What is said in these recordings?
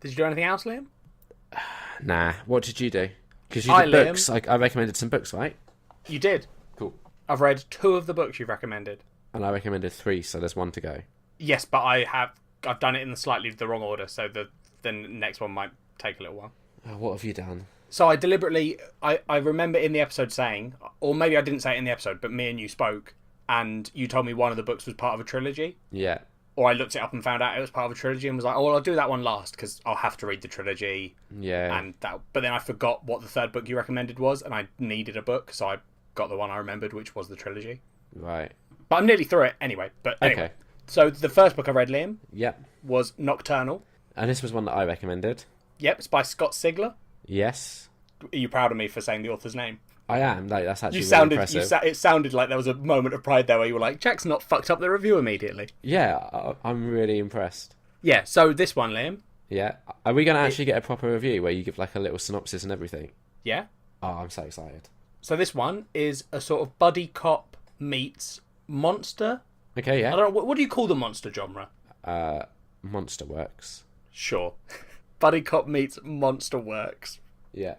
Did you do anything else, Liam? Nah. What did you do? Because you Hi, did Liam. books. I recommended some books, right? You did. Cool. I've read 2 of the books you've recommended. And I recommended 3, so there's 1 to go. Yes, but I've done it in slightly the wrong order, so the next one might take a little while. Oh, what have you done? So I deliberately, I remember in the episode saying, or maybe I didn't say it in the episode, but me and you spoke, and you told me one of the books was part of a trilogy. Yeah. Or I looked it up and found out it was part of a trilogy and was like, oh, well, I'll do that one last because I'll have to read the trilogy. Yeah. But then I forgot what the 3rd book you recommended was, and I needed a book, so I got the one I remembered, which was the trilogy. Right. But I'm nearly through it anyway. But anyway. Okay. So the first book I read, Liam, Yep. was Nocturnal. And this was one that I recommended. Yep, it's by Scott Sigler. Yes. Are you proud of me for saying the author's name? I am. No, that's actually You really sounded. impressive. It sounded like there was a moment of pride there where you were like, Jack's not fucked up the review immediately. Yeah, I'm really impressed. Yeah. So this one, Liam. Yeah. Are we going to actually get a proper review where you give like a little synopsis and everything? Yeah. Oh, I'm so excited. So this one is a sort of buddy cop meets monster. Okay, yeah. I don't know. What do you call the monster genre? Monster Works. Sure. Buddy cop meets monster works. Yeah.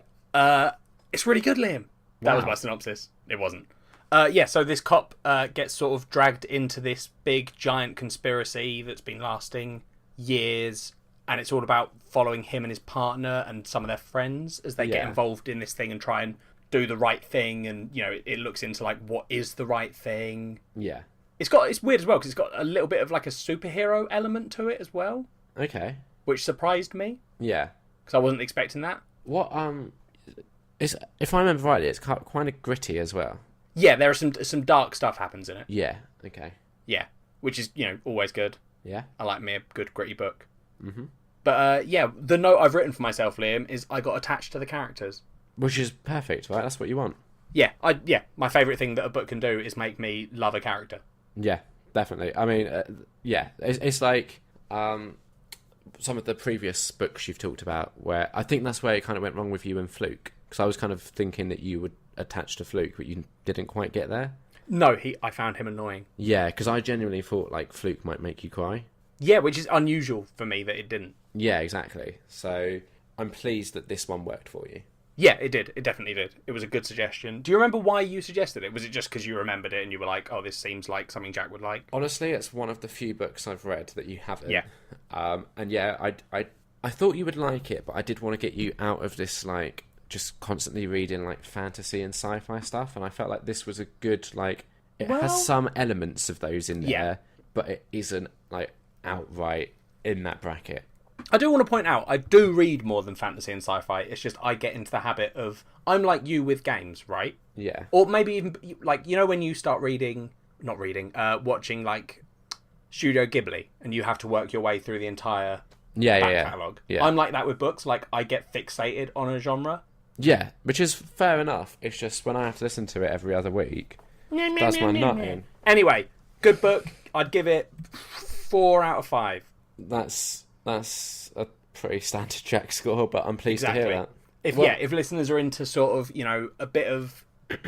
It's really good, Liam. That was Wow. my synopsis. It wasn't. Yeah, so this cop gets sort of dragged into this big, giant conspiracy that's been lasting years, and it's all about following him and his partner and some of their friends as they get Yeah. involved in this thing and try and do the right thing, and, you know, it looks into, like, what is the right thing. Yeah. It's weird as well, because it's got a little bit of, like, a superhero element to it as well, Okay. which surprised me, Yeah. because I wasn't expecting that. What is, if I remember rightly, it's kind of gritty as well. Yeah, there are some dark stuff happens in it. Yeah. Okay. Yeah, which is, you know, always good. Yeah. I like me a good gritty book. Mhm. But yeah, the note I've written for myself, Liam, is I got attached to the characters. Which is perfect, right? That's what you want. Yeah, my favourite thing that a book can do is make me love a character. Yeah, definitely. I mean, yeah, it's like some of the previous books you've talked about, where I think that's where it kind of went wrong with you and Fluke, because I was kind of thinking that you would attach to Fluke, but you didn't quite get there. No, I found him annoying. Yeah, because I genuinely thought like Fluke might make you cry. Yeah, which is unusual for me that it didn't. Yeah, exactly. So I'm pleased that this one worked for you. Yeah, it did. It definitely did. It was a good suggestion. Do you remember why you suggested it? Was it just because you remembered it and you were like, oh, this seems like something Jack would like? Honestly, it's one of the few books I've read that you haven't. Yeah. And yeah, I thought you would like it, but I did want to get you out of this like just constantly reading like fantasy and sci-fi stuff, and I felt like this was a good like it has some elements of those in there, Yeah. but it isn't like outright in that bracket. I do want to point out, I do read more than fantasy and sci-fi. It's just I get into the habit of, I'm like you with games, right? Yeah. Or maybe even, like, you know when you start watching, like, Studio Ghibli, and you have to work your way through the entire back catalogue. Yeah. I'm like that with books. Like, I get fixated on a genre. Yeah, which is fair enough. It's just when I have to listen to it every other week, that's my nut in. Anyway, good book. I'd give it 4 out of 5. That's a pretty standard Jack score, but I'm pleased to hear that. If listeners are into sort of, you know, a bit of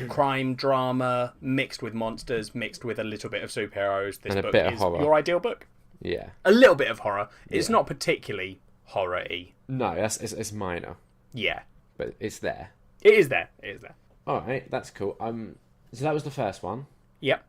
crime drama mixed with monsters, mixed with a little bit of superheroes, this And a book bit of is horror. your ideal book. Yeah. A little bit of horror. It's not particularly horror-y. No, it's minor, Yeah. but it's there. It is there. All right, that's cool. So that was the first one. Yep.